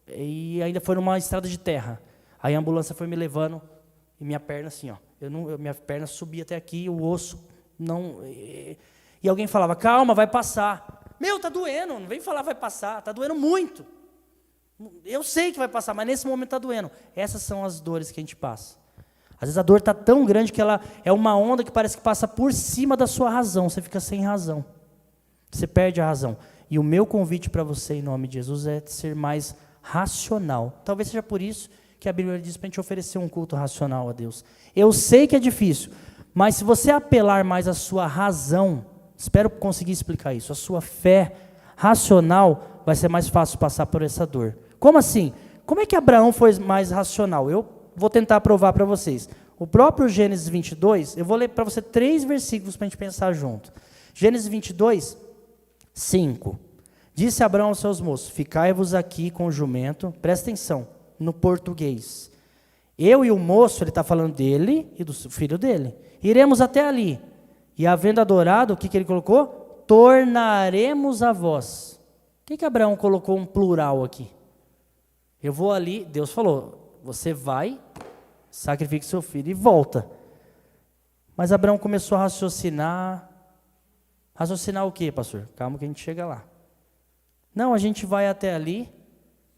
E ainda foi numa estrada de terra. Aí a ambulância foi me levando e minha perna assim, ó. Minha perna subia até aqui, o osso não... E alguém falava, calma, vai passar. Meu, tá doendo, não vem falar vai passar, tá doendo muito. Eu sei que vai passar, mas nesse momento tá doendo. Essas são as dores que a gente passa. Às vezes a dor está tão grande que ela é uma onda que parece que passa por cima da sua razão. Você fica sem razão. Você perde a razão. E o meu convite para você, em nome de Jesus, é ser mais racional. Talvez seja por isso que a Bíblia diz para a gente oferecer um culto racional a Deus. Eu sei que é difícil, mas se você apelar mais à sua razão, espero conseguir explicar isso, a sua fé racional, vai ser mais fácil passar por essa dor. Como assim? Como é que Abraão foi mais racional? Eu vou tentar provar para vocês. O próprio Gênesis 22, eu vou ler para você 3 versículos para a gente pensar junto. Gênesis 22, 5. Disse Abraão aos seus moços, ficai-vos aqui com o jumento, presta atenção, no português. Eu e o moço, ele está falando dele e do filho dele. Iremos até ali. E havendo adorado, o que ele colocou? Tornaremos a vós. Por que Abraão colocou um plural aqui? Eu vou ali, Deus falou, você vai, sacrifique seu filho e volta. Mas Abraão começou a raciocinar. Raciocinar o quê, pastor? Calma que a gente chega lá. Não, a gente vai até ali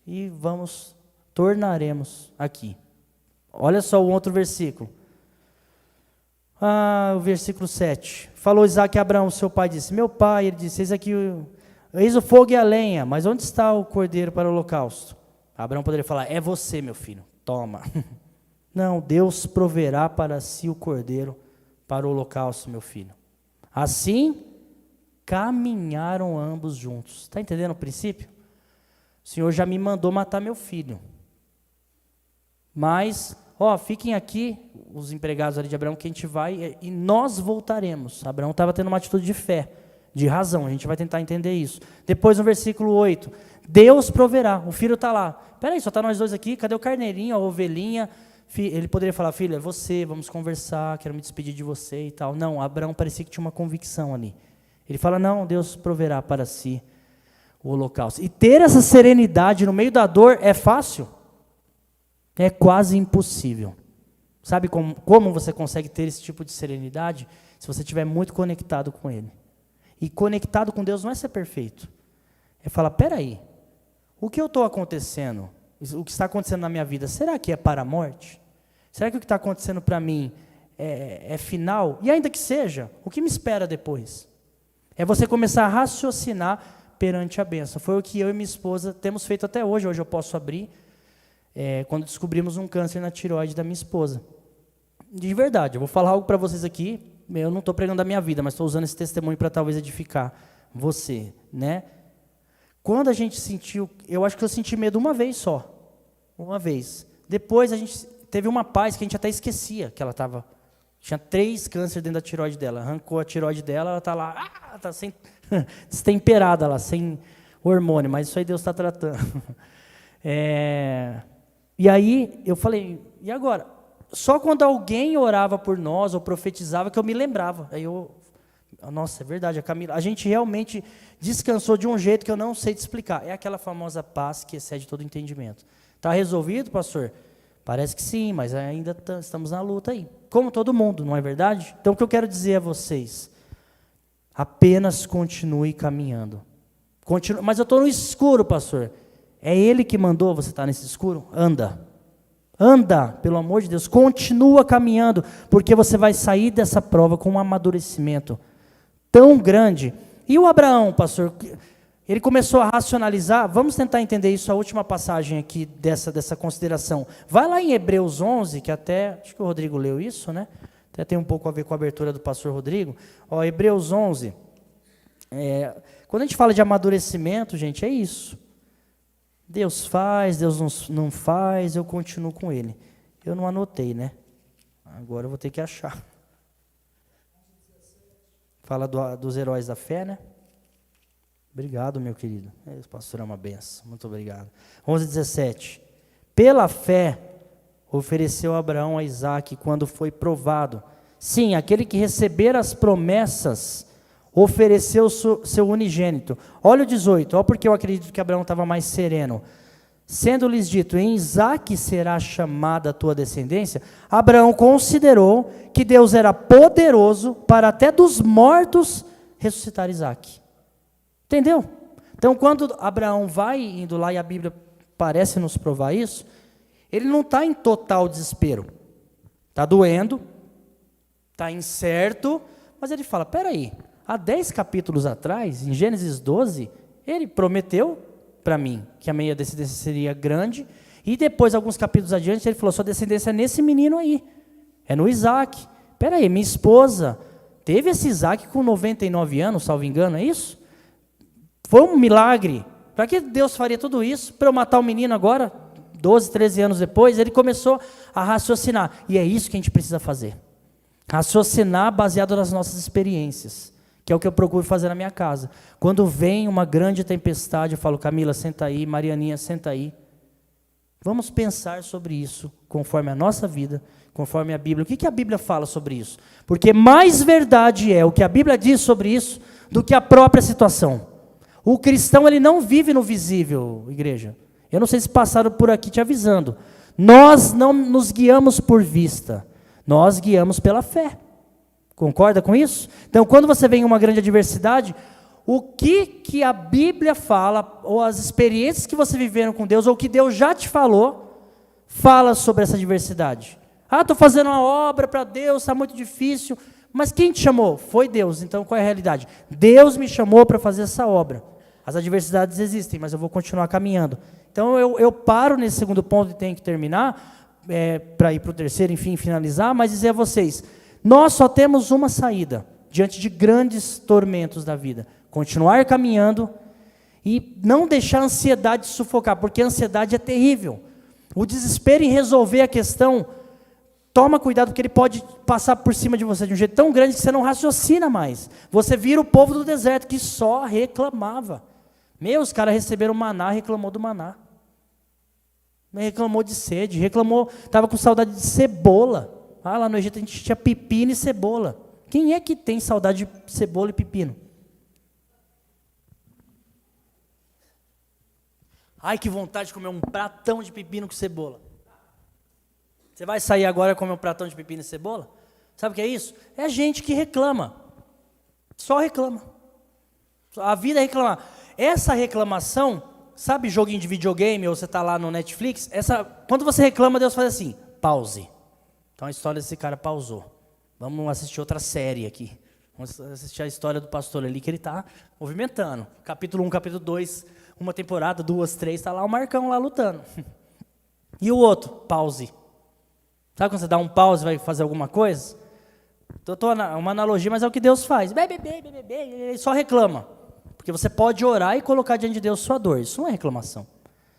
e tornaremos aqui. Olha só o outro versículo. O versículo 7. Falou Isaque a Abraão, seu pai, disse, meu pai, ele disse, eis o fogo e a lenha, mas onde está o cordeiro para o holocausto? Abraão poderia falar, é você, meu filho, toma. Não, Deus proverá para si o cordeiro para o holocausto, meu filho. Assim, caminharam ambos juntos. Está entendendo o princípio? O Senhor já me mandou matar meu filho. Mas, fiquem aqui, os empregados ali de Abraão, que a gente vai e nós voltaremos. Abraão estava tendo uma atitude de fé, de razão, a gente vai tentar entender isso. Depois no versículo 8, Deus proverá, o filho está lá. Peraí, só está nós dois aqui, cadê o carneirinho, a ovelhinha? Ele poderia falar, filho, é você, vamos conversar, quero me despedir de você e tal. Não, Abraão parecia que tinha uma convicção ali. Ele fala, não, Deus proverá para si o holocausto. E ter essa serenidade no meio da dor é fácil? É quase impossível. Sabe como você consegue ter esse tipo de serenidade? Se você estiver muito conectado com Ele. E conectado com Deus não é ser perfeito. É falar, peraí, o que está acontecendo na minha vida, será que é para a morte? Será que o que está acontecendo para mim é final? E ainda que seja, o que me espera depois? É você começar a raciocinar perante a bênção. Foi o que eu e minha esposa temos feito até hoje. Hoje eu posso abrir, quando descobrimos um câncer na tireoide da minha esposa. De verdade, eu vou falar algo para vocês aqui, eu não estou pregando a minha vida, mas estou usando esse testemunho para talvez edificar você, né? Quando a gente sentiu, eu acho que eu senti medo uma vez só, uma vez. Depois a gente teve uma paz que a gente até esquecia que ela tinha 3 cânceres dentro da tireoide dela. Arrancou a tireoide dela, ela está lá, está destemperada lá, sem hormônio, mas isso aí Deus está tratando. E aí eu falei, e agora? Só quando alguém orava por nós ou profetizava que eu me lembrava. Aí nossa, é verdade, a gente realmente descansou de um jeito que eu não sei te explicar. É aquela famosa paz que excede todo entendimento. Está resolvido, pastor? Parece que sim, mas ainda estamos na luta aí. Como todo mundo, não é verdade? Então o que eu quero dizer a vocês, apenas continue caminhando. Mas eu estou no escuro, pastor. É Ele que mandou você estar nesse escuro? Anda, pelo amor de Deus, continua caminhando, porque você vai sair dessa prova com um amadurecimento tão grande. E o Abraão, pastor, ele começou a racionalizar, vamos tentar entender isso, a última passagem aqui dessa consideração. Vai lá em Hebreus 11, que até, acho que o Rodrigo leu isso, né? Até tem um pouco a ver com a abertura do pastor Rodrigo. Hebreus 11, quando a gente fala de amadurecimento, gente, é isso. Deus faz, Deus não faz, eu continuo com Ele. Eu não anotei, né? Agora eu vou ter que achar. Fala dos heróis da fé, né? Obrigado, meu querido. O pastor é uma benção. Muito obrigado. 11:17. Pela fé, ofereceu Abraão a Isaque quando foi provado, Sim, aquele que receber as promessas ofereceu seu unigênito. Olha o 18, olha porque eu acredito que Abraão estava mais sereno. Sendo-lhes dito, em Isaque será chamada a tua descendência, Abraão considerou que Deus era poderoso para até dos mortos ressuscitar Isaque. Entendeu? Então, quando Abraão vai indo lá, e a Bíblia parece nos provar isso, ele não está em total desespero. Está doendo, está incerto, mas ele fala, peraí, há 10 capítulos atrás, em Gênesis 12, ele prometeu para mim que a minha descendência seria grande, e depois, alguns capítulos adiante, ele falou, sua descendência é nesse menino aí, é no Isaque. Peraí, minha esposa teve esse Isaque com 99 anos, salvo engano, é isso? Foi um milagre. Para que Deus faria tudo isso? Para eu matar o menino agora, 12, 13 anos depois? Ele começou a raciocinar. E é isso que a gente precisa fazer. Raciocinar baseado nas nossas experiências, que é o que eu procuro fazer na minha casa. Quando vem uma grande tempestade, eu falo, Camila, senta aí, Marianinha, senta aí. Vamos pensar sobre isso, conforme a nossa vida, conforme a Bíblia. O que a Bíblia fala sobre isso? Porque mais verdade é o que a Bíblia diz sobre isso do que a própria situação. O cristão, ele não vive no visível, igreja. Eu não sei se passaram por aqui te avisando. Nós não nos guiamos por vista, nós guiamos pela fé. Concorda com isso? Então, quando você vem em uma grande adversidade, o que a Bíblia fala, ou as experiências que você viveram com Deus, ou o que Deus já te falou, fala sobre essa adversidade. Ah, estou fazendo uma obra para Deus, está muito difícil. Mas quem te chamou? Foi Deus. Então, qual é a realidade? Deus me chamou para fazer essa obra. As adversidades existem, mas eu vou continuar caminhando. Então, eu paro nesse segundo ponto e tenho que terminar, para ir para o terceiro, enfim, finalizar, mas dizer a vocês, nós só temos uma saída, diante de grandes tormentos da vida. Continuar caminhando e não deixar a ansiedade sufocar, porque a ansiedade é terrível. O desespero em resolver a questão, toma cuidado, porque ele pode passar por cima de você de um jeito tão grande que você não raciocina mais. Você vira o povo do deserto, que só reclamava. Os caras receberam maná, reclamou do maná. Reclamou de sede, reclamou, estava com saudade de cebola. Lá no Egito a gente tinha pepino e cebola. Quem é que tem saudade de cebola e pepino? Ai, que vontade de comer um pratão de pepino com cebola. Você vai sair agora e comer um pratão de pepino e cebola? Sabe o que é isso? É gente que reclama. Só reclama. A vida é reclamar. Essa reclamação, sabe joguinho de videogame, ou você está lá no Netflix, quando você reclama, Deus faz assim, pause. Então a história desse cara pausou. Vamos assistir outra série aqui. Vamos assistir a história do pastor ali, que ele está movimentando. Capítulo 1, capítulo 2, uma temporada, 2, 3, está lá o Marcão lá lutando. E o outro, pause. Sabe quando você dá um pause e vai fazer alguma coisa? Uma analogia, mas é o que Deus faz. Ele só reclama. Porque você pode orar e colocar diante de Deus sua dor. Isso não é reclamação.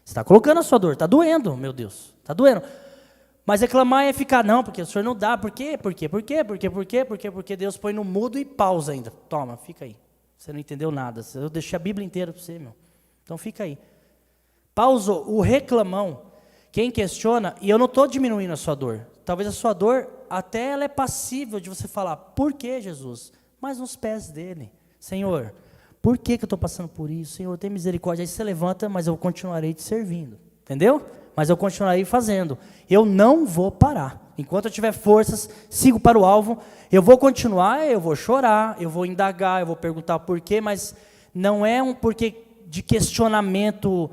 Você está colocando a sua dor. Está doendo, meu Deus. Está doendo. Mas reclamar é ficar, não, porque o senhor não dá. Por quê? Porque Deus põe no mudo e pausa ainda. Toma, fica aí. Você não entendeu nada. Eu deixei a Bíblia inteira para você, meu. Então fica aí. Pausou. O reclamão, quem questiona, e eu não estou diminuindo a sua dor. Talvez a sua dor, até ela é passível de você falar, por que, Jesus? Mas nos pés dele. Senhor, por que eu estou passando por isso? Senhor, tem misericórdia. Aí você levanta, mas eu continuarei te servindo. Entendeu? Mas eu continuarei fazendo. Eu não vou parar. Enquanto eu tiver forças, sigo para o alvo. Eu vou continuar, eu vou chorar, eu vou indagar, eu vou perguntar por quê, mas não é um porquê de questionamento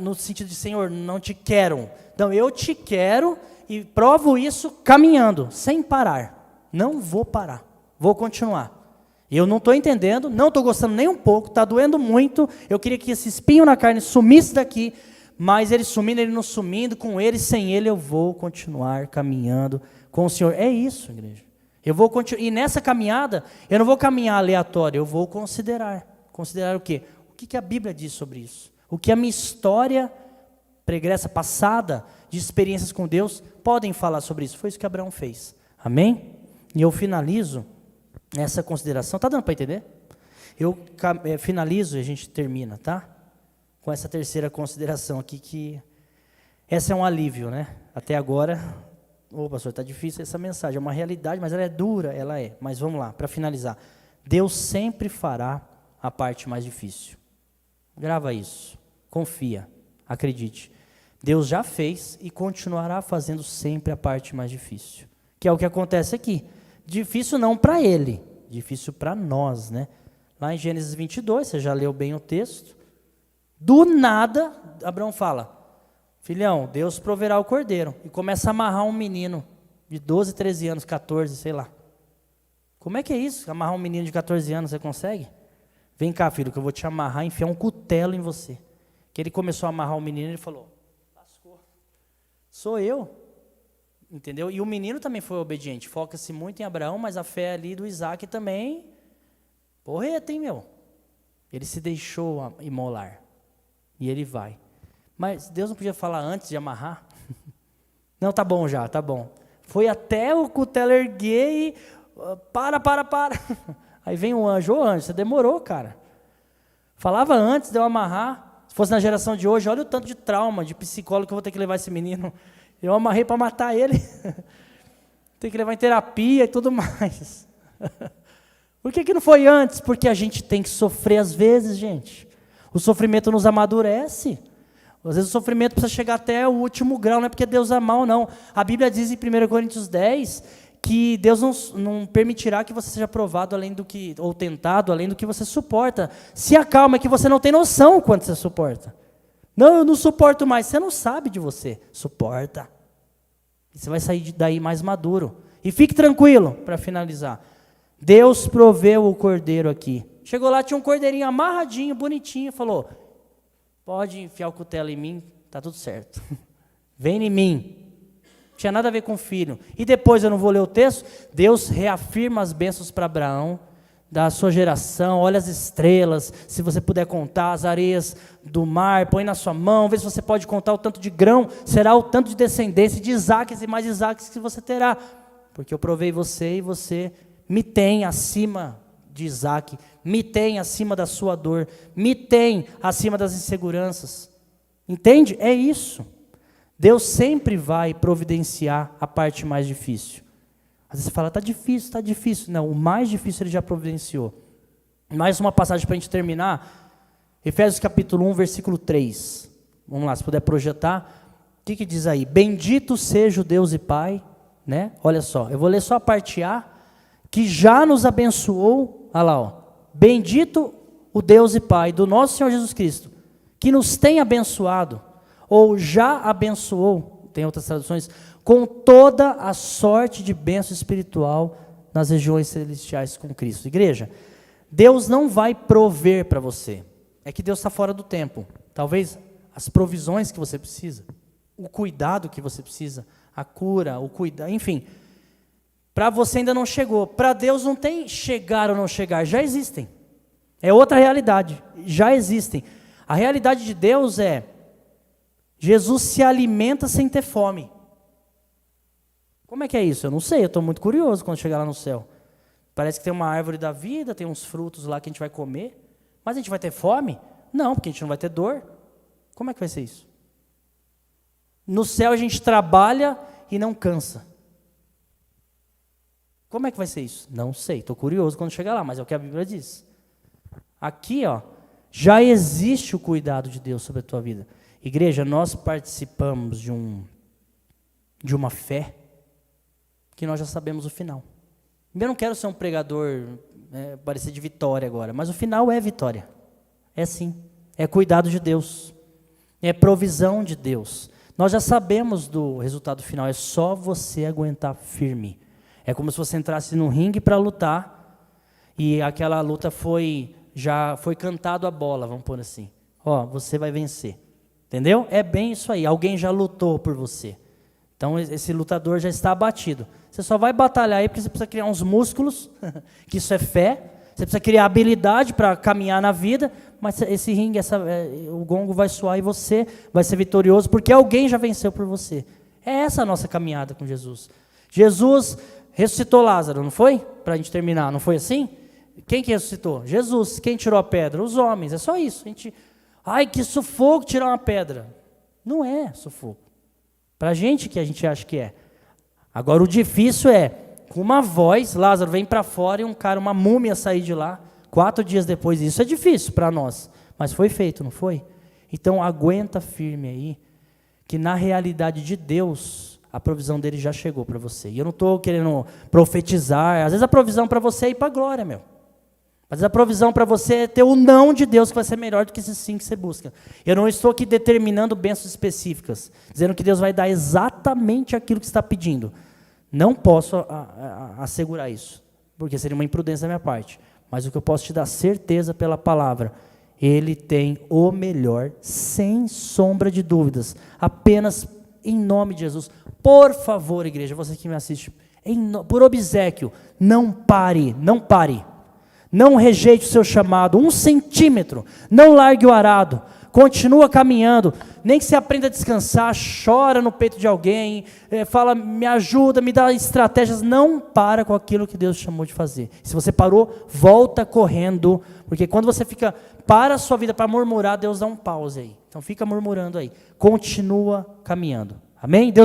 no sentido de, Senhor, não te quero. Não, eu te quero e provo isso caminhando, sem parar. Não vou parar. Vou continuar. Eu não estou entendendo, não estou gostando nem um pouco, está doendo muito. Eu queria que esse espinho na carne sumisse daqui, mas ele sumindo, ele não sumindo, com ele, sem ele, eu vou continuar caminhando com o Senhor. É isso, igreja. Eu vou continuar, e nessa caminhada, eu não vou caminhar aleatório, eu vou considerar. Considerar o quê? O que a Bíblia diz sobre isso? O que a minha história pregressa, passada, de experiências com Deus, podem falar sobre isso. Foi isso que Abraão fez. Amém? E eu finalizo essa consideração. Está dando para entender? Eu finalizo e a gente termina, tá? Com essa terceira consideração aqui, que essa é um alívio, né? Até agora Ô, pastor, está difícil essa mensagem, é uma realidade, mas ela é dura, ela é. Mas vamos lá, para finalizar. Deus sempre fará a parte mais difícil. Grava isso, confia, acredite. Deus já fez e continuará fazendo sempre a parte mais difícil. Que é o que acontece aqui. Difícil não para ele, difícil para nós, né? Lá em Gênesis 22, você já leu bem o texto. Do nada, Abraão fala, filhão, Deus proverá o cordeiro. E começa a amarrar um menino de 12, 13 anos, 14, sei lá. Como é que é isso? Amarrar um menino de 14 anos, você consegue? Vem cá, filho, que eu vou te amarrar e enfiar um cutelo em você. Que ele começou a amarrar o menino e ele falou, lascou, sou eu. Entendeu? E o menino também foi obediente. Foca-se muito em Abraão, mas a fé ali do Isaac também, porreta, hein, meu? Ele se deixou imolar. E ele vai. Mas Deus não podia falar antes de amarrar? Não, tá bom já, tá bom. Foi até o cutelo erguer e... Para. Aí vem um anjo. Ô anjo, você demorou, cara. Falava antes de eu amarrar. Se fosse na geração de hoje, olha o tanto de trauma, de psicólogo que eu vou ter que levar esse menino. Eu amarrei para matar ele. Tem que levar em terapia e tudo mais. Por que não foi antes? Porque a gente tem que sofrer às vezes, gente. O sofrimento nos amadurece. Às vezes o sofrimento precisa chegar até o último grau, não é porque Deus é mau, não. A Bíblia diz em 1 Coríntios 10 que Deus não permitirá que você seja provado além do que, ou tentado além do que você suporta. Se acalma, é que você não tem noção quanto você suporta. Não, eu não suporto mais. Você não sabe de você. Suporta. E você vai sair daí mais maduro. E fique tranquilo, para finalizar. Deus proveu o cordeiro aqui. Chegou lá, tinha um cordeirinho amarradinho, bonitinho, falou, pode enfiar o cutelo em mim, tá tudo certo. Vem em mim. Não tinha nada a ver com o filho. E depois, eu não vou ler o texto, Deus reafirma as bênçãos para Abraão, da sua geração, olha as estrelas, se você puder contar as areias do mar, põe na sua mão, vê se você pode contar o tanto de grão, será o tanto de descendência de Isaques e mais Isaques que você terá, porque eu provei você e você me tem acima de Isaque, me tem acima da sua dor, me tem acima das inseguranças, entende? É isso, Deus sempre vai providenciar a parte mais difícil. Às vezes você fala, está difícil. Não, o mais difícil ele já providenciou. Mais uma passagem para a gente terminar. Efésios capítulo 1, versículo 3. Vamos lá, se puder projetar. O que diz aí? Bendito seja o Deus e Pai, né? Olha só, eu vou ler só a parte A, que já nos abençoou. Olha lá, ó. Bendito o Deus e Pai do nosso Senhor Jesus Cristo, que nos tem abençoado, ou já abençoou, tem outras traduções, com toda a sorte de bênção espiritual nas regiões celestiais com Cristo. Igreja, Deus não vai prover para você. É que Deus está fora do tempo. Talvez as provisões que você precisa, o cuidado que você precisa, a cura, o cuidado, enfim. Para você ainda não chegou. Para Deus não tem chegar ou não chegar, já existem. É outra realidade, já existem. A realidade de Deus é, Jesus se alimenta sem ter fome. Como é que é isso? Eu não sei, eu estou muito curioso quando chegar lá no céu. Parece que tem uma árvore da vida, tem uns frutos lá que a gente vai comer, mas a gente vai ter fome? Não, porque a gente não vai ter dor. Como é que vai ser isso? No céu a gente trabalha e não cansa. Como é que vai ser isso? Não sei, estou curioso quando chegar lá, mas é o que a Bíblia diz. Aqui, ó, já existe o cuidado de Deus sobre a tua vida. Igreja, nós participamos de uma fé que nós já sabemos o final. Eu não quero ser um pregador, parecer de vitória agora, mas o final é vitória. É sim, é cuidado de Deus, é provisão de Deus. Nós já sabemos do resultado final, é só você aguentar firme. É como se você entrasse num ringue para lutar, e aquela luta já foi cantado a bola, vamos pôr assim. Ó, você vai vencer. Entendeu? É bem isso aí, alguém já lutou por você. Então esse lutador já está abatido. Você só vai batalhar aí porque você precisa criar uns músculos, que isso é fé. Você precisa criar habilidade para caminhar na vida, mas esse ringue, o gongo vai soar e você vai ser vitorioso, porque alguém já venceu por você. É essa a nossa caminhada com Jesus. Jesus ressuscitou Lázaro, não foi? Para a gente terminar, não foi assim? Quem que ressuscitou? Jesus. Quem tirou a pedra? Os homens, é só isso. Ai, que sufoco tirar uma pedra. Não é sufoco. Para a gente que a gente acha que é. Agora o difícil é, com uma voz, Lázaro vem para fora e uma múmia sair de lá, 4 dias depois. Isso é difícil para nós, mas foi feito, não foi? Então aguenta firme aí, que na realidade de Deus, a provisão dele já chegou para você. E eu não estou querendo profetizar, às vezes a provisão para você é ir para a glória, meu. Às vezes a provisão para você é ter o não de Deus, que vai ser melhor do que esse sim que você busca. Eu não estou aqui determinando bênçãos específicas, dizendo que Deus vai dar exatamente aquilo que você está pedindo. Não posso assegurar isso, porque seria uma imprudência da minha parte. Mas o que eu posso te dar certeza pela palavra, Ele tem o melhor, sem sombra de dúvidas. Apenas em nome de Jesus. Por favor, igreja, você que me assiste, por obséquio, não pare. Não rejeite o seu chamado, 1 centímetro, não largue o arado, continua caminhando, nem que você aprenda a descansar, chora no peito de alguém, fala, me ajuda, me dá estratégias, não para com aquilo que Deus chamou de fazer. Se você parou, volta correndo, porque quando você para a sua vida para murmurar, Deus dá um pause aí, então fica murmurando aí, continua caminhando, amém? Deus